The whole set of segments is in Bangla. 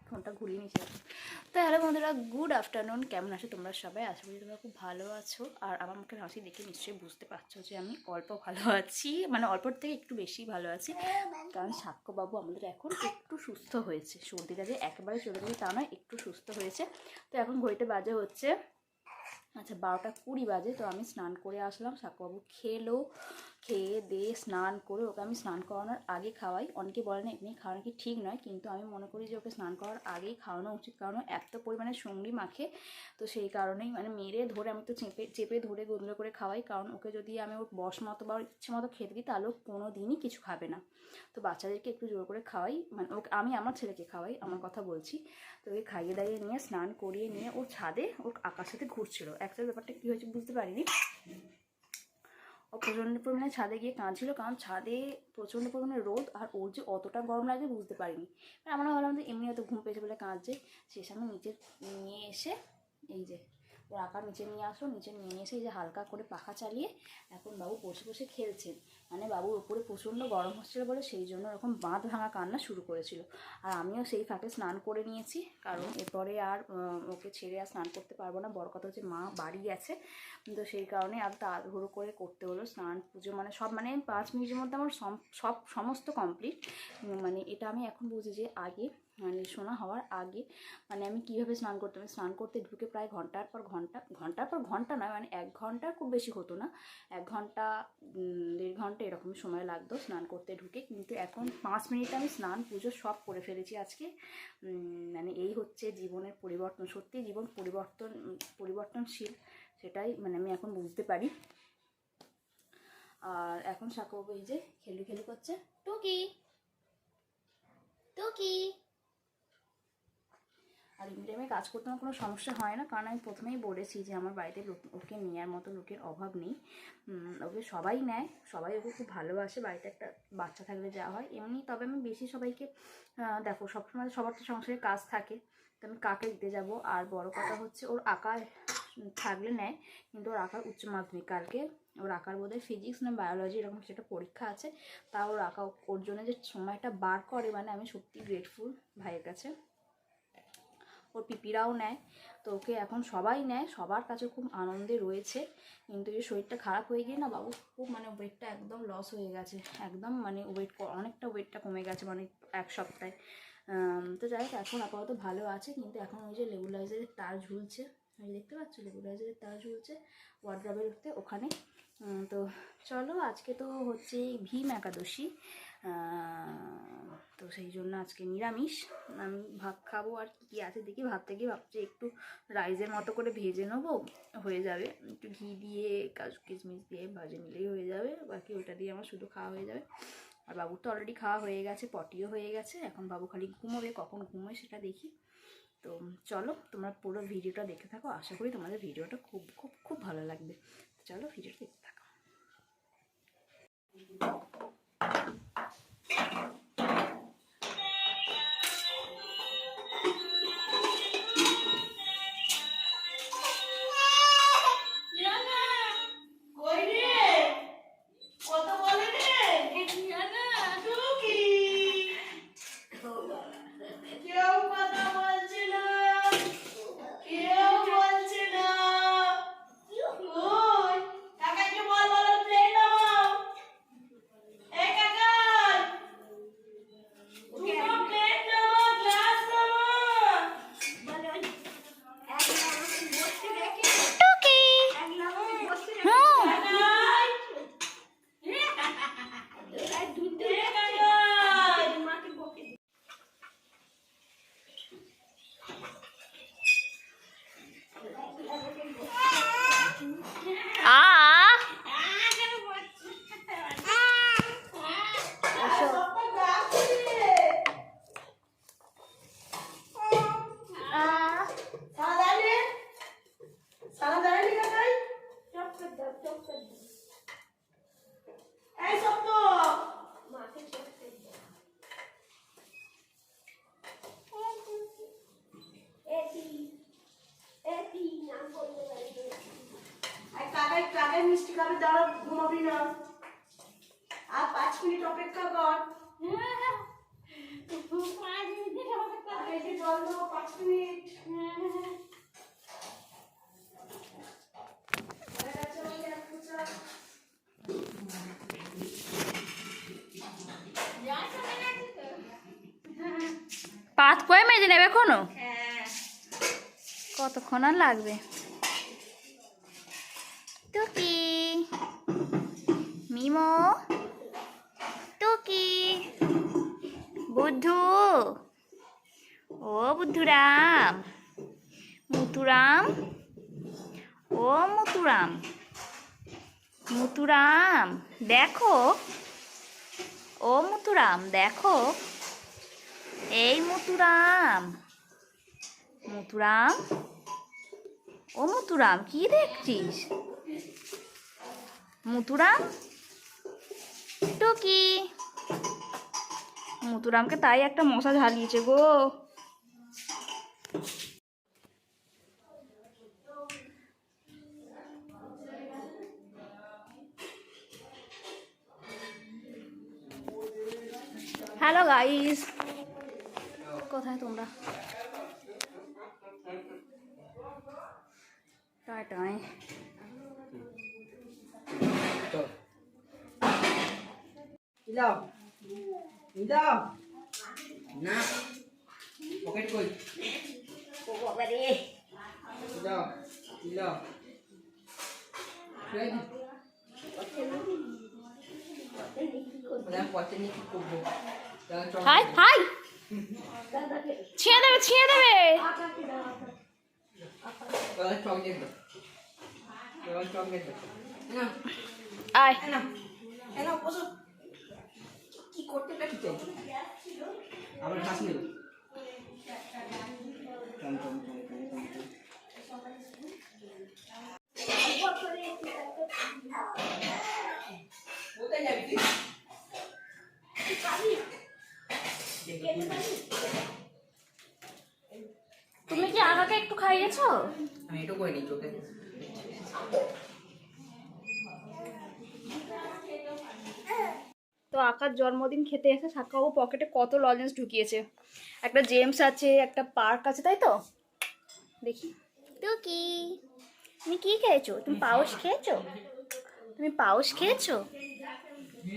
ফোনটা ঘুরিয়ে নিয়েছি। তো হ্যালো বন্ধুরা, গুড আফটারনুন। কেমন আছো তোমরা সবাই? আশা করি তোমরা খুব ভালো আছো। আর আমার মুখের হাসি দেখে নিশ্চয়ই বুঝতে পারছো যে আমি অল্প ভালো আছি, মানে অল্পর থেকে একটু বেশি ভালো আছি। কারণ সাক্ষ্যবাবু আমাদের এখন একটু সুস্থ হয়েছে। সর্দিটা যে একেবারে চলে যাবে তা নয়, একটু সুস্থ হয়েছে। তো এখন ঘড়িতে বাজে হচ্ছে 12:20 বাজে। তো আমি স্নান করে আসলাম, সাক্ষ্যবাবু খেলো, খেয়ে দিয়ে স্নান করে ওকে আমি স্নান করানোর আগে খাওয়াই। অনেকে বলে না এমনি খাওয়ানো কি ঠিক নয়, কিন্তু আমি মনে করি যে ওকে স্নান করার আগেই খাওয়ানো উচিত। কারণ এত পরিমাণে সঙ্গী মাখে, তো সেই কারণেই মানে মেরে ধরে আমি তো চেপে ধরে গোন্দল করে খাওয়াই। কারণ ওকে যদি আমি ওর বস মতো বা ওর ইচ্ছে মতো খেতে দিই তাহলে ও কোনো দিনই কিছু খাবে না। তো বাচ্চাদেরকে একটু জোর করে খাওয়াই, মানে ওকে আমি আমার ছেলেকে খাওয়াই, আমার কথা বলছি। তো ওকে খাইয়ে দাইয়ে নিয়ে স্নান করিয়ে নিয়ে ও ছাদে ওর আকার সাথে ঘুরছিল। অ্যাকচুয়ালি ব্যাপারটা কী হয়েছে বুঝতে পারিনি। ও প্রচণ্ড পরিমাণে ছাদে গিয়ে কাঁদছিল, কারণ ছাদে প্রচণ্ড পরিমাণে রোদ, আর ওর যে অতটা গরম লাগছে বুঝতে পারিনি। আমরা ভাবলাম যে এমনি হয়তো ঘুম পেয়েছে বলে কাঁদছে। শেষ আমি নিচে নিয়ে এসে এই যে ওর আঁকা নিচে নিয়ে আসলো, নিচে নিয়ে এসে এই যে হালকা করে পাখা চালিয়ে এখন বাবু বসে বসে খেলছেন। মানে বাবুর উপরে প্রচণ্ড গরম হচ্ছিলো বলে সেই জন্য এরকম বাঁধ ভাঙা কান্না শুরু করেছিল। আর আমিও সেই ফাঁকে স্নান করে নিয়েছি, কারণ এরপরে আর ওকে ছেড়ে আর স্নান করতে পারবো না। বড় কথা হচ্ছে মা বাড়ি গেছে, তো সেই কারণে আর তাড়াহুড়ো করে করতে হলো। স্নান পুজো মানে সব, মানে 5 মিনিটের মধ্যে আমার সমস্ত কমপ্লিট। মানে এটা আমি এখন বুঝি যে আগে, মানে শোনা হওয়ার আগে মানে আমি কীভাবে স্নান করতাম। স্নান করতে ঢুকে প্রায় ঘন্টার পর ঘন্টা নয়, মানে 1 ঘন্টা খুব বেশি হতো না, 1 ঘন্টা 1.5 ঘন্টা এরকম সময় লাগতো স্নান করতে ঢুকে। কিন্তু এখন 5 মিনিটে আমি স্নান পুজো সব করে ফেলেছি আজকে। মানে এই হচ্ছে জীবনের পরিবর্তন। সত্যি জীবন পরিবর্তনশীল, সেটাই মানে আমি এখন বুঝতে পারি। আর এখন সাক্ষ্যবাবু এই যে খেলু করছে, টুকি টুকি। আর এই টাইমে কাজ করতে আমার কোনো সমস্যা হয় না, কারণ আমি প্রথমেই বলেছি যে আমার বাড়িতে ওকে নেওয়ার মতো লোকের অভাব নেই। ওকে সবাই নেয়, সবাই ওকে খুব ভালোবাসে। বাড়িতে একটা বাচ্চা থাকলে যা হয় এমনি। তবে আমি বেশি সবাইকে দেখো সবসময় সবার তো সংসারে কাজ থাকে, তো আমি কাকে দিতে যাব। আর বড় কথা হচ্ছে ওর আঁকা থাকলে নেয়, কিন্তু ওর আঁকার উচ্চ মাধ্যমিক কালকে ওর আঁকার বোধহয় ফিজিক্স না বায়োলজি এরকম কিছু একটা পরীক্ষা আছে। তা ওর আঁকা ওর জন্য যে সময়টা বার করে, মানে আমি সত্যি গ্রেটফুল ভাইয়ের কাছে। ওর পিপিরাও নেয়, তো ওকে এখন সবাই নেয়, সবার কাছে খুব আনন্দে রয়েছে। কিন্তু এই শরীরটা খারাপ হয়ে গিয়ে না বাবু খুব মানে ওয়েটটা একদম লস হয়ে গেছে, একদম মানে অনেকটা ওয়েটটা কমে গেছে, মানে 1 সপ্তাহে। তো যাই হোক এখন আপাতত ভালো আছে। কিন্তু এখন ওই যে লেবুলাইজারের তার ঝুলছে, আমি দেখতে পাচ্ছ লেবুলাইজারের তার ঝুলছে ওয়ার্ড্রবের উঠতে ওখানে। তো চলো, আজকে তো হচ্ছে ভীম একাদশী, তো সেই জন্য আজকে নিরামিষ। আমি ভাত খাবো, আর কী আছে দেখি। ভাত থেকে ভাবছি একটু রাইসের মতো করে ভেজে নেবো, হয়ে যাবে। একটু ঘি দিয়ে কাজু কিশমিশ দিয়ে ভাজে নিলেই হয়ে যাবে, বাকি ওইটা দিয়ে আমার শুধু খাওয়া হয়ে যাবে। আর বাবুর তো অলরেডি খাওয়া হয়ে গেছে, পটিও হয়ে গেছে। এখন বাবু খালি ঘুমোবে, কখন ঘুমোয় সেটা দেখি। তো চলো তোমরা পুরো ভিডিওটা দেখতে থাকো, আশা করি তোমাদের ভিডিওটা খুব খুব খুব ভালো লাগবে। চলো ভিডিওটা দেখতে থাকো। সারা দেয়নি কাকাই এই সব তো কাকাই কাকাই মিষ্টি খাবে দাঁড়া ঘুমাবি না আর 5 মিনিট অপেক্ষা কর জল দেবো 5 মিনিট পাত কয়ে মেজে নেবে এখনো? কতক্ষণ আর লাগবে? টুকি মিমো টুকি বুদ্ধু ও বুদ্ধুরাম মুতুরাম ও মুতুরাম মুতুরাম দেখো ও মুতুরাম দেখো এই মুতুরাম মুতুরাম ও মুতুরাম কি দেখছিস? মুতুরাম টুকি মুতুরামকে তাই একটা মশা ঝালিয়েছে গো। হ্যালো গাইস, কোথায় তোমরা? টাটায় দাও দাও না পকেট কই ও বাবা রে দাও দাও কই ওলা পচে নি কি করব হাই হাই ছিঁড়ে দেবে ছিঁড়ে দেবে। ওলা চকলেট দাও ওলা চকলেট দাও না আয় না এনা বসো কি করতে কি চাই আবার ঘাস নেব টম টম টম টম কোথায় যাবি তুমি কি আগাকে একটু খাইয়েছো? আমি এটা কই নি চোখে তো আকার জন্মদিন খেতে এসে সাকাবু পকেটে কত লজেন্স ঢুকিয়েছে। একটা জেমস আছে, একটা পার্ক আছে, তাই তো? দেখি তো কি তুমি কি খেয়েছো? তুমি পাউস খেয়েছো? তুমি পাউস খেয়েছো?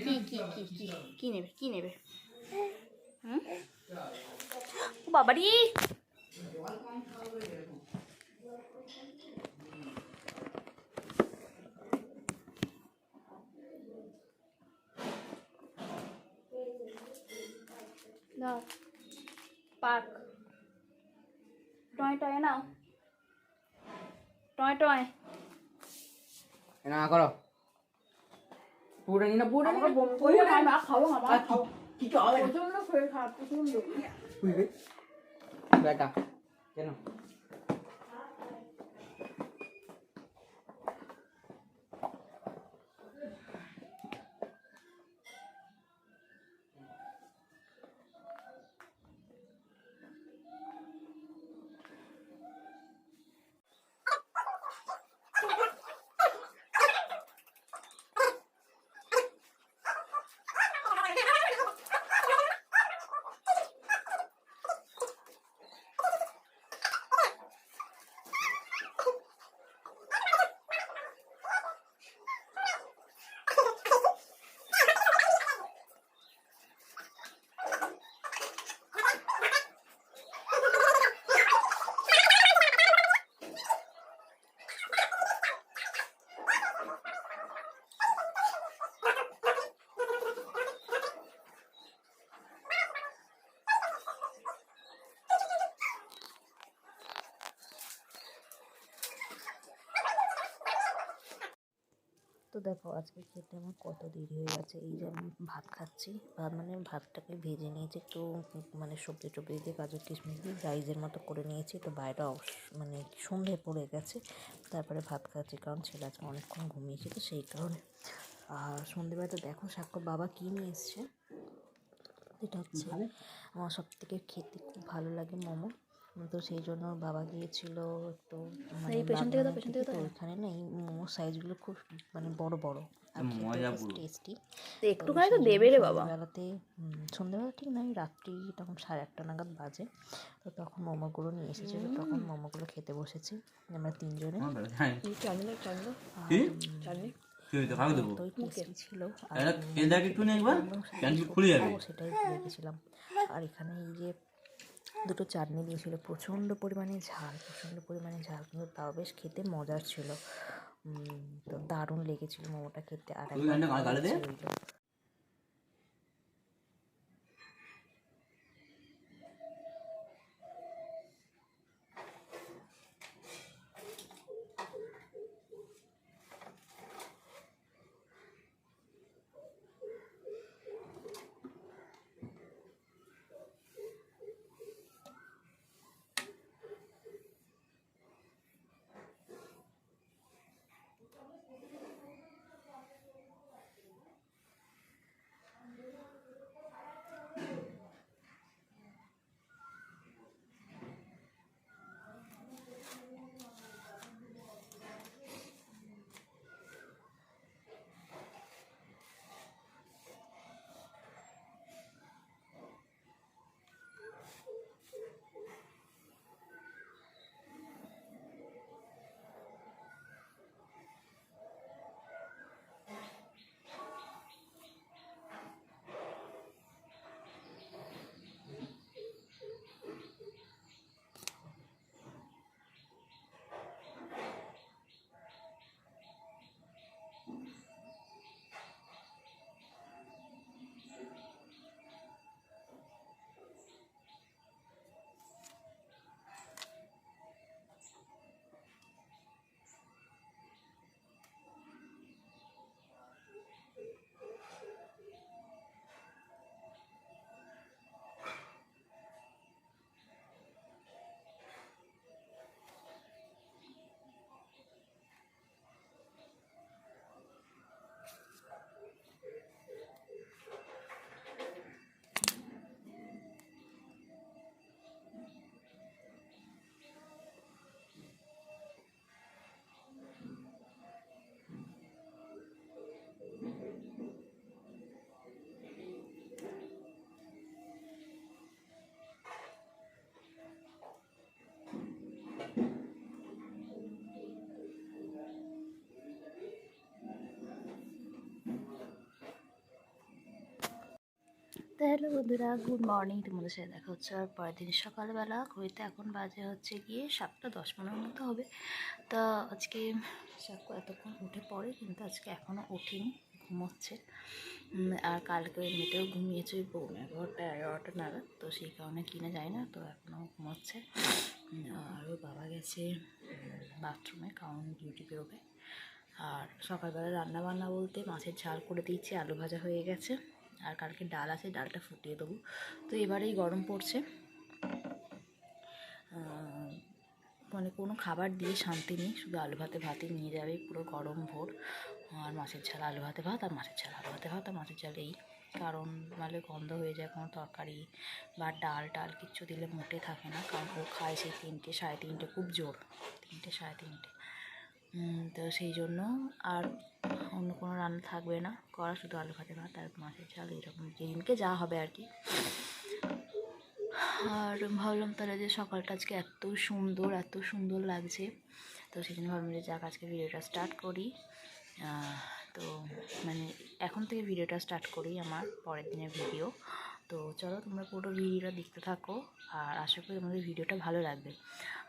কি কি কি কি কি নেবে কি নেবে? হুম ও বাবারি দাও পার্ক টয় টয় নাও টয় টয় না করো পুরো নি না পুরো নি কি তো হবে বেটা কেন তো দেখো আজকে খেতে আমার কত দেরি হয়ে গেছে। এই যে আমি ভাত খাচ্ছি, ভাত মানে ভাতটাকে ভেজে নিয়েছি একটু, মানে সবজি টবজি দিয়ে কাজু কিশমিশ দিয়ে রাইসের মতো করে নিয়েছি। তো বাইরে মানে সন্ধে পড়ে গেছে, তারপরে ভাত খাচ্ছি কারণ ছেলে আজকে অনেকক্ষণ ঘুমিয়েছে তো সেই কারণে। আর সন্ধেবেলাতে দেখো সাক্ষর বাবা কী নিয়ে এসছে, এটা হচ্ছে আমার সব থেকে খেতে খুব ভালো লাগে মোমো। তো সেই জন্য ওর বাবা গিয়েছিল একটু মানে এই পেছন থেকে বাগনানের পেছন দিকে, থেকে তো ওইখানে না এই মোমোর সাইজগুলো খুব মানে বড় বড় আর খেতে বেশ টেস্টি। একটুখানি তো দেবে রে বাবা। সন্ধ্যেবেলা ঠিক নয়, রাত্রি তখন 1:30 নাগাদ বাজে। তো তখন মোমোগুলো নিয়ে এসেছিলো, তখন মোমোগুলো খেতে বসেছি আমরা তিনজনে। চাটনি চাটনি চাটনি এতই টেস্টি ছিল আর সেটাই ভুলে গেছিলাম। আর এখানে এই যে দুটো চাটনি দিয়েছিল, প্রচণ্ড পরিমাণে ঝাল কিন্তু তাও বেশ খেতে মজার ছিল। তো দারুণ লেগেছিল মোমোটা খেতে। আর একবার রইল। তো হ্যালো বন্ধুরা, গুড মর্নিং। তোমাদের সাথে দেখা হচ্ছে আর পরের দিন সকালবেলা। ঘড়িতে এখন বাজে হচ্ছে গিয়ে 7:10-15 মতো হবে। তা আজকে সাক্ষ্য এতক্ষণ উঠে পড়ে, কিন্তু আজকে এখনও ওঠেনি, ঘুমোচ্ছে। আর কালকে এমনিতেও ঘুমিয়েছে ওই 11:30 নাগাদ, তো সেই কারণে কিনে যায় না, তো এখনও ঘুমোচ্ছে। আর ওর বাবা গেছে বাথরুমে, কারণ ডিউটি বেরোবে। আর সকালবেলা রান্না বান্না বলতে মাছের ঝাল করে দিয়েছি, আলু ভাজা হয়ে গেছে, আর কালকে ডাল আছে, ডালটা ফুটিয়ে দেবো। তো এবারেই গরম পড়ছে, মানে কোনো খাবার দিয়ে শান্তি নেই, শুধু আলু ভাতই নিয়ে যাবে পুরো গরম ভোর। আর মাছের ঝাল আলু ভাতে ভাত, আর মাছের ঝাল আলু ভাতে ভাত, আর মাছের ঝাল এই। কারণ নাহলে গন্ধ হয়ে যায়, কোনো তরকারি বা ডাল কিচ্ছু দিলে মোটে থাকে না, কারণ ও খায় সেই 3টে 3:30, খুব জোর 3টে 3:30। তো সেই জন্য আর অন্য কোনো রান্না থাকবে না করা, শুধু আলু ভাতে ভাত আর মাছের ঝাল, এরকম যেদিনকে যা হবে আর কি। আর ভাবলাম তাহলে যে সকালটা আজকে এত সুন্দর লাগছে, তো সেই জন্য ভাবলাম যে যাক আজকে ভিডিওটা স্টার্ট করি। তো মানে এখন থেকে ভিডিওটা স্টার্ট করি আমার পরের দিনের ভিডিও। তো চলো তোমরা পুরো ভিডিওটা দেখতে থাকো, আর আশা করি তোমাদের ভিডিওটা ভালো লাগবে।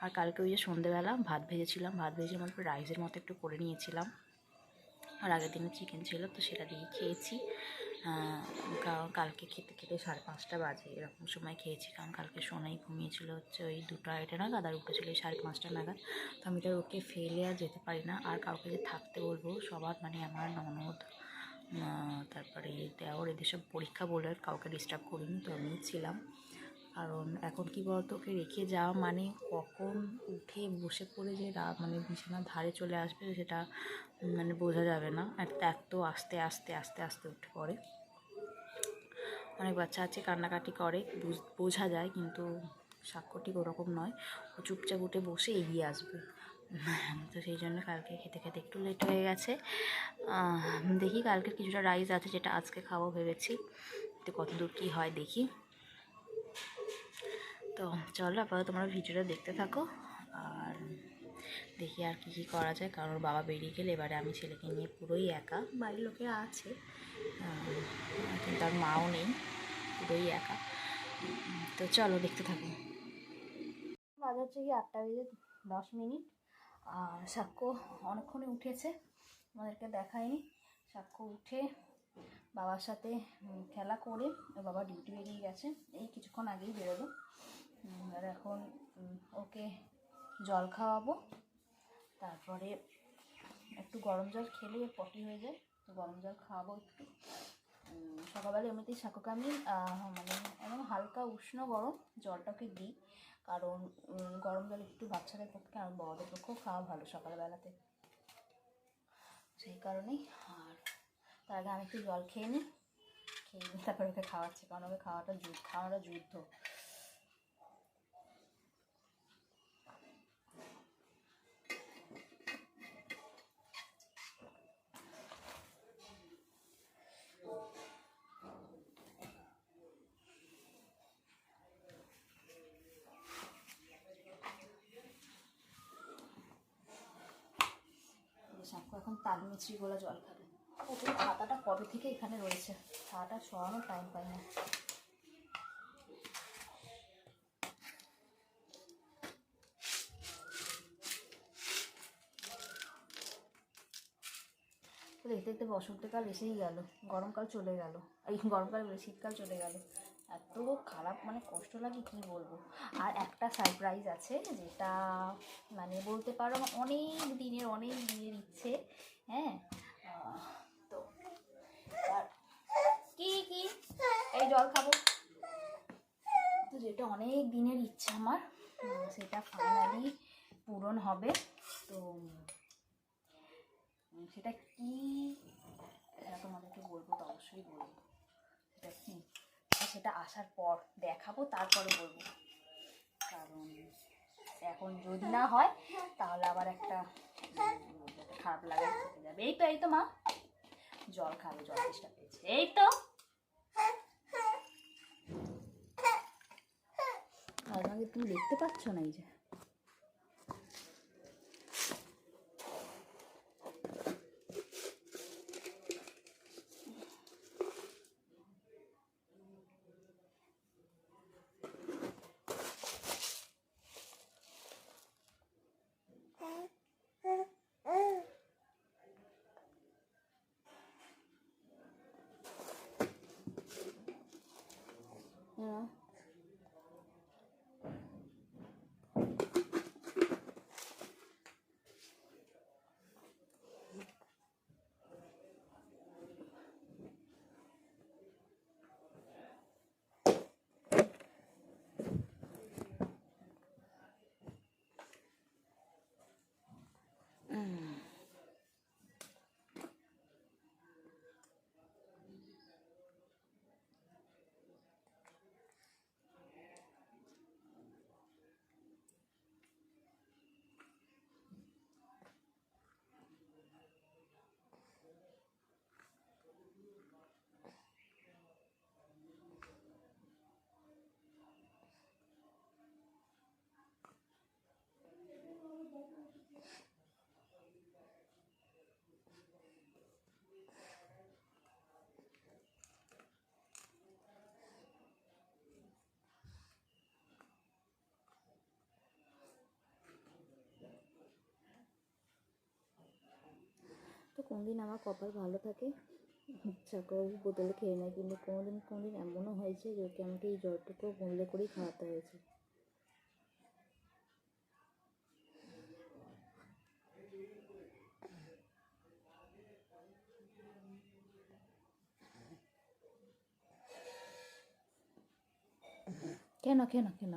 আর কালকে ওই যে সন্ধেবেলা ভাত ভেজেছিলাম রাইসের মতো একটু করে নিয়েছিলাম, আর আগের দিনে চিকেন ছিল, তো সেটা দিয়ে খেয়েছি। কারণ কালকে খেতে খেতে 5:30 বাজে, এরকম সময় খেয়েছি। কারণ কালকে সোনাই ঘুমিয়েছিল হচ্ছে ওই 2টা নাগাদ, আর উঠেছিল 5:30 নাগাদ। তো আমি তো ওকে ফেলে আর যেতে পারি না। আর কাউকে যে থাকতে বলবো, সবার মানে আমার ননদ, তারপরে দেওর, এদের সব পরীক্ষা বলে আর কাউকে ডিস্টার্ব করিনি, তো আমিই ছিলাম। কারণ এখন কি বলতো, ওকে রেখে যাওয়া মানে কখন উঠে বসে পড়ে যে মানে বিছানার ধারে চলে আসবে সেটা মানে বোঝা যাবে না। এত আস্তে আস্তে আস্তে আস্তে উঠে পড়ে। অনেক বাচ্চা আছে কান্নাকাটি করে, বোঝা যায়, কিন্তু সাক্ষ্য ঠিক ওরকম নয়। ও চুপচাপ উঠে বসে এগিয়ে আসবে। তো সেই জন্য কালকে খেতে খেতে একটু লেট হয়ে গেছে। দেখি কালকে কিছুটা রাইস আছে যেটা আজকে খাবো ভেবেছি, তো কতদূর কী হয় দেখি। তো চলো আপাতত তোমরা ভিডিওটা দেখতে থাকো, আর দেখি আর কী করা যায়। কারণ ওর বাবা বেরিয়ে গেলে এবারে আমি ছেলেকে নিয়ে পুরোই একা। বাড়ির লোকে আছে, কিন্তু আর মাও নেই, পুরোই একা। তো চলো দেখতে থাকো। বাজে হচ্ছে কি 8:10। আর সাক্ষ্য অনেকক্ষণে উঠেছে, আমাদেরকে দেখায়নি। সাক্ষ্য উঠে বাবার সাথে খেলা করে, বাবা ডিউটি বেরিয়ে গেছে, এই কিছুক্ষণ আগেই বেরোলো। আর এখন ওকে জল খাওয়াবো, তারপরে একটু গরম জল খেলেই পটি হয়ে যায়, তো গরম জল খাওয়াবো একটু। সকালবেলা এমনিতেই সাক্ষ্যকে আমি মানে একদম হালকা উষ্ণ গরম জলটাকে দিই, কারণ গরম জল একটু বাচ্চাদের পক্ষে আর বড়দের পক্ষেও খাওয়া ভালো সকালবেলাতে, সেই কারণেই। আর তার আগে আমি একটু জল খেয়ে নিই, তারপরে ওকে খাওয়াচ্ছি, কারণ ওকে খাওয়ানোটা যুদ্ধ। সাক্ষ্য এখন তাল মিছরি গোলা জল খাবে। ওদের খাতাটা কবে থেকে এখানে রয়েছে, খাতাটা সরানোর টাইম পাই না। তো দেখতে দেখতে বসন্তকাল এসেই গেল, গরমকাল চলে গেল, এই গরমকাল বলে শীতকাল চলে গেল। এত খারাপ মানে কষ্ট লাগে কি বলবো। আর একটা সারপ্রাইজ আছে, যেটা মানে বলতে পারো অনেক দিনের ইচ্ছে। হ্যাঁ, তো আর কি এই জল খাবো, তো যেটা অনেক দিনের ইচ্ছা আমার, সেটা ফাইনালি পূরণ হবে। তো সেটা কি সেটা তোমাদেরকে বলবো, তো অবশ্যই বলবো সেটা কি। সেটা আসার পর দেখাবো, তারপরে বলবো। কারণ এখন যদি না হয় তাহলে আবার একটা খারাপ লাগা থেকে যাবে। এই তো মা জল খাবে, জল চেষ্টা পেয়েছে, এই তো। আর আমাকে তুমি দেখতে পাচ্ছ না, এই যে তো কোন দিন আমার কপাল ভালো থাকে সাকুবাবু বোতলে খেয়ে নেয়, কিন্তু কোনোদিন কোনোদিন এমনও হয়েছে যে ওকে আমাকে এই জ্বরটুকু গুঁড়লে করেই খাওয়াতে হয়েছে। কেন কেন কেন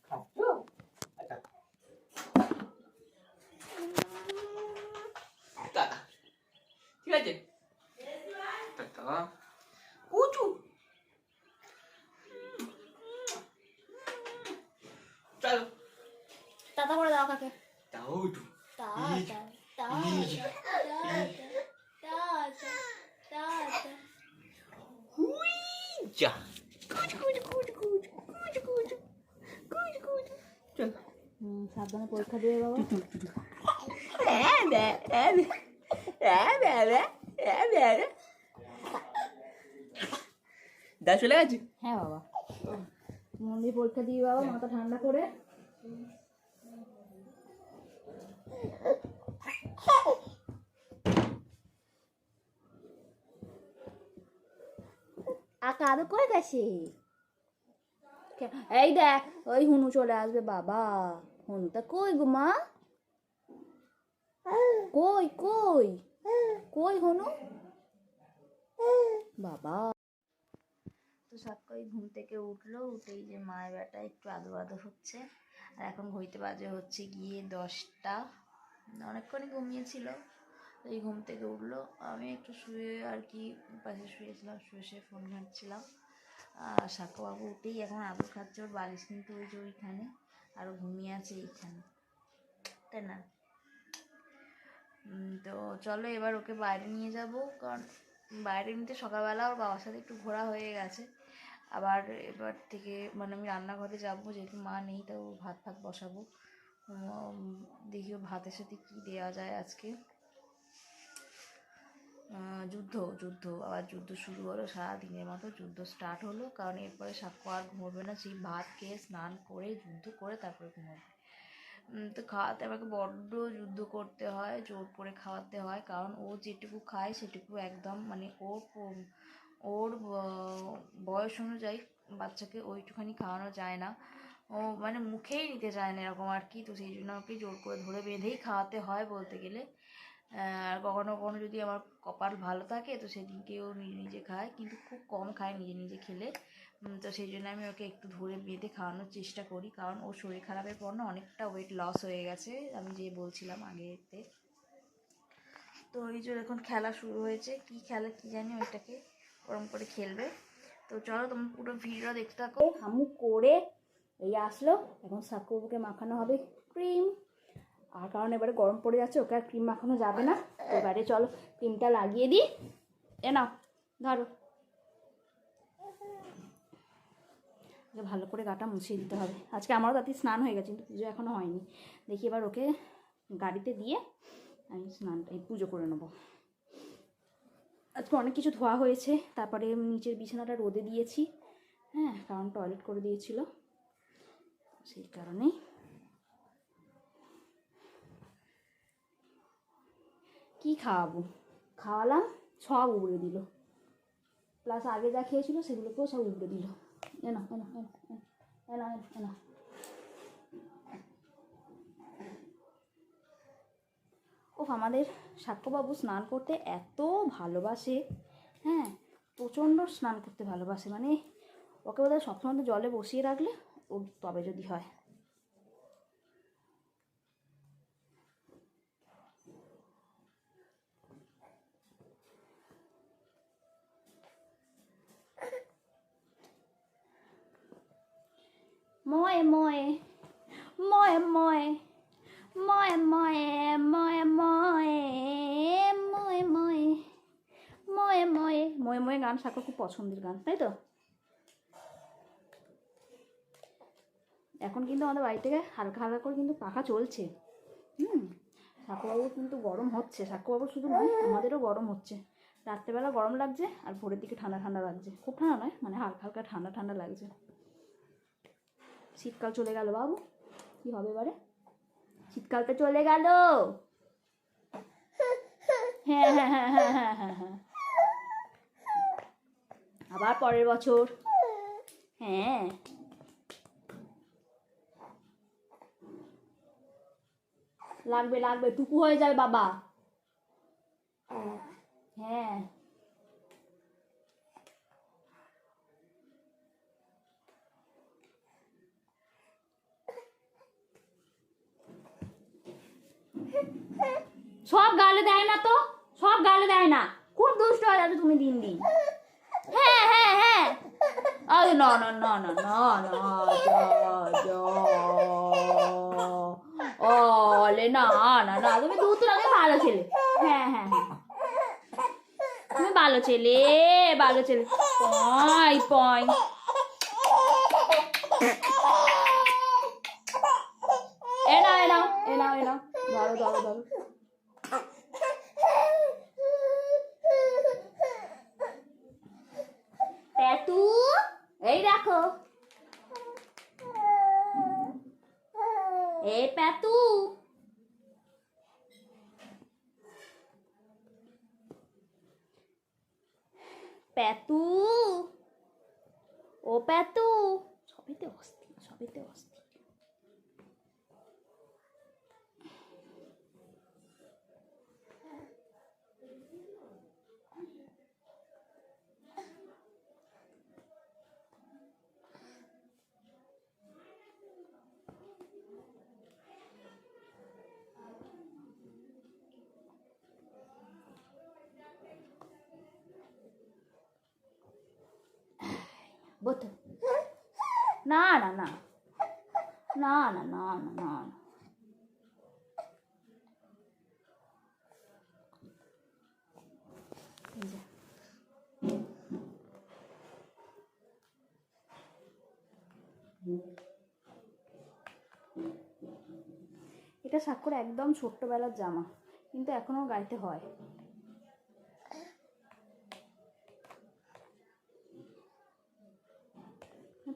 খাচ্ছ? আচ্ছা। টাটা। ঠিক আছে? টাটা। কুচু। চলো। টাটা করে দাও কাকে। তাও একটু। Tata tata. যা। কুচ কুচ কুচ কুচ কুচ কুচ কুচ কুচ। চল। সাবধানে পরীক্ষা দেবে বাবা। দা চলে গেছে? হ্যাঁ বাবা, মন দিয়ে পরীক্ষা দিয়ে বাবা, মাথা ঠান্ডা করে। আকাদো কই গেছে? এই দেখ, ওই হুনু চলে আসবে বাবা। হুনুটা কই গো মা? কই কই কই হুনু বাবা? তো সকালে ঘুম থেকে উঠলো, উঠেই যে মায়ের বেটা একটু আদো আদো হচ্ছে। আর এখন ঘড়িতে বাজে হচ্ছে গিয়ে 10টা। অনেকক্ষণই ঘুমিয়েছিল, এই ঘুম থেকে উঠলো। আমি একটু শুয়ে আর কি পাশে শুয়েছিলাম, শুয়ে ফোন ঘাঁটছিলাম। আর সাকুবাবু উঠেই এখন আদর খাচ্ছে। ওর বালিশ কিন্তু ওই যে ওইখানে, আরও ঘুমিয়ে আছে এইখানে, তাই না? তো চলো এবার ওকে বাইরে নিয়ে যাব, কারণ বাইরে এমনিতে সকালবেলা ওর বাবার সাথে একটু ঘোরা হয়ে গেছে। আবার এবার থেকে মানে আমি রান্নাঘরে যাব, যেহেতু মা নেই, তো ভাত ফাত বসাবো। দেখি ও ভাতের সাথে কী দেওয়া যায় আজকে। যুদ্ধ আবার যুদ্ধ শুরু হলো, সারাদিনের মতো যুদ্ধ স্টার্ট হলো। কারণ এরপরে সাক্ষ্য আর ঘুমোবে না, সেই ভাত খেয়ে স্নান করে যুদ্ধ করে তারপরে ঘুমোবে। তো খাওয়াতে আমাকে বড্ড যুদ্ধ করতে হয়, জোর করে খাওয়াতে হয়। কারণ ও যেটুকু খায় সেটুকু একদম মানে ওর বয়স অনুযায়ী বাচ্চাকে ওইটুখানি খাওয়ানো যায় না। ও মানে মুখেই নিতে চায় না এরকম আর কি। তো সেই জন্য ওকে জোর করে ধরে বেঁধেই খাওয়াতে হয় বলতে গেলে। আর কখনো কখনো যদি আমার কপাল ভালো থাকে তো সেদিনকেও নিজে নিজে খায়, কিন্তু খুব কম খায় নিজে নিজে খেলে। তো সেই জন্য আমি ওকে একটু ধরে বেঁধে খাওয়ানোর চেষ্টা করি, কারণ ওর শরীর খারাপের পর না অনেকটা ওয়েট লস হয়ে গেছে, আমি যে বলছিলাম আগেতে। তো এই যে এখন খেলা শুরু হয়েছে, কি খেলা কি জানি, ওইটাকে ওরম করে খেলবে। তো চলো তোমরা পুরো ভিডিও দেখতে থাকো। হামু করে এই আসলো, এখন সাকুবাবুকে মাখানো হবে ক্রিম। আর কারণ এবারে গরম পড়ে যাচ্ছে, ওকে আর ক্রিম মাখানো যাবে না। এবারে চলো ক্রিমটা লাগিয়ে দিই। এ নাও ধরো, ভালো করে গাটা মুছিয়ে দিতে হবে। আজকে আমারও তাতে স্নান হয়ে গেছে, কিন্তু পুজো এখনও হয়নি। দেখি এবার ওকে গাড়িতে দিয়ে আমি স্নানটা পুজো করে নেবো। আজকে অনেক কিছু ধোয়া হয়েছে। তারপরে নিচের বিছানাটা রোদে দিয়েছি, হ্যাঁ, কারণ টয়লেট করে দিয়েছিল, সেই কারণেই। কি খাওয়াবো, খাওয়ালাম সব উবড়ে দিল, প্লাস আগে যা খেয়েছিল সেগুলোকেও সব উবড়ে দিল। এনা এনা এনা এনা এনা এনা। ও আমাদের সাক্ষ্যবাবু স্নান করতে এত ভালোবাসে, হ্যাঁ, প্রচণ্ড স্নান করতে ভালোবাসে। মানে ওকে বোধহয় সবসময় জলে বসিয়ে রাখলে ওর তবে যদি হয়। ময়ে ময়ে ময়ে ময়ে ময়ে ময়ে ময়ে ময়ে ময়ে ধরনের গান সাক্ষর খুব পছন্দের গান, তাই তো? এখন কিন্তু আমাদের বাড়ি থেকে হালকা হালকা করে কিন্তু পাখা চলছে। সাক্ষরবাবুর কিন্তু গরম হচ্ছে, সাক্ষরবাবু শুধু নয় আমাদেরও গরম হচ্ছে। রাত্রেবেলা গরম লাগছে আর ভোরের দিকে ঠান্ডা ঠান্ডা লাগছে, খুব ঠান্ডা নয়, মানে হালকা হালকা ঠান্ডা ঠান্ডা লাগছে। শীতকাল চলে গেল বাবু, কি হবে এবারে? শীতকাল তো চলে গেল। হ্যাঁ হ্যাঁ হ্যাঁ হ্যাঁ হ্যাঁ হ্যাঁ হ্যাঁ, আবার পরের বছর। হ্যাঁ লাগবে লাগবে, টুকু হয়ে যাবে বাবা। হ্যাঁ সব গালে দেয় না তো, সব গালে দেয় না, খুব দুষ্ট হয়ে যাচ্ছে তুমি দিন দিন। হ্যাঁ হ্যাঁ হ্যাঁ, আরে না না না না না না, ওলে না না না, তুমি দুধ লাগে ভালো ছেলে। হ্যাঁ হ্যাঁ হ্যাঁ, তুমি ভালো ছেলে, ভালো ছেলে। পয় পয়, এ নাও এ নাও এ নাও এ নাও, ধরো ধরো ধরো। পেতু, এই দেখো, এ পেতু, পেতু, ও পেতু, সবেতে অস্থির, সবেতে অস্থির। বোতল, না না না না না না না না, এটা সাক্ষর একদম ছোট্টবেলার জামা, কিন্তু এখনো গাইতে হয়।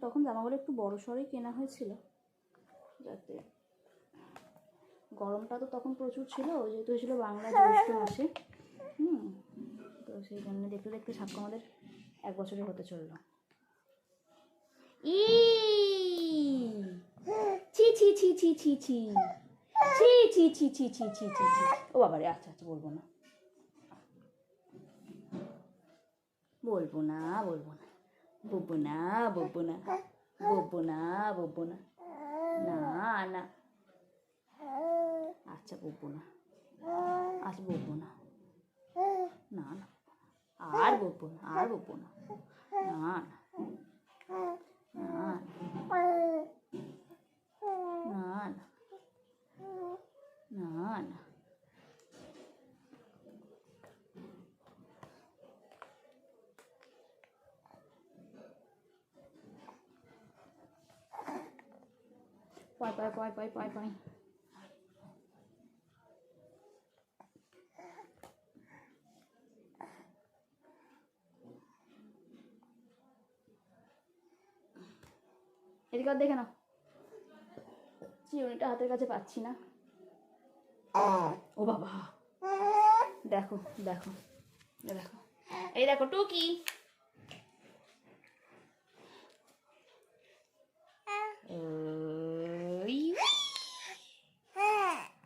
তখন জামাগুলো একটু বড় সড়ই কেনা হয়েছিল, যাতে গরমটা তো তখন প্রচুর ছিল, যেহেতু হয়েছিল বাংলা জ্যৈষ্ঠ মাসে। তো সেই জন্য দেখতে দেখতে সাক্ষ্য আমাদের 1 বছরের হতে চললো। ই ছি ছি ছি ছি ছি ছি ছি ছি ছি ছি ছি ছি ছি ছি, ও বাবারে, আচ্ছা আচ্ছা, বলবো না বলবো না বলবো না বলবো না বলবো না বলবো না বলবো না, না না, আচ্ছা বলবো না, আচ্ছা বলবো না, না না, আর বলবো না, আর বলবো না, না না না না না, পয় পয় পয় পয় পয় পয়। এদিকে দেখে নাও, চিরুনিটা হাতের কাছে পাচ্ছি না। ও বাবা, দেখো দেখো দেখো, এই দেখো টুকি,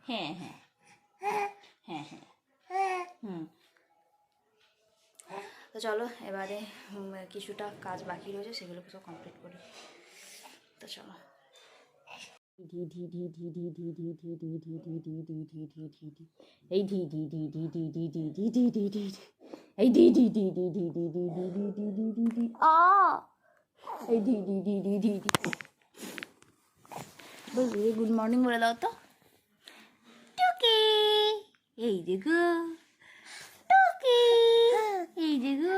হ্যাঁ হ্যাঁ হ্যাঁ হ্যাঁ, তো চলো এবারে কিছুটা কাজ বাকি রয়েছে, সেগুলো সব কমপ্লিট করি। তো চলো, ধি ধি ধি ধি ধি ধি ধি ধি ধি ধি ধি ধি ধি ধি ধি ধি ধি, এই ধি ধি ধি ধি ধি ধি ধি ধি ধি ধি ধি, এই ধি ধি ধি ধি ধি ধি ধি ধি ধি ধি ধি ধি ধি, আ এই ধি ধি ধি ধি ধি ধি। বলবি গুড মর্নিং বলে দাও তো, টুকি, এই যে গো টুকি, এই যে গো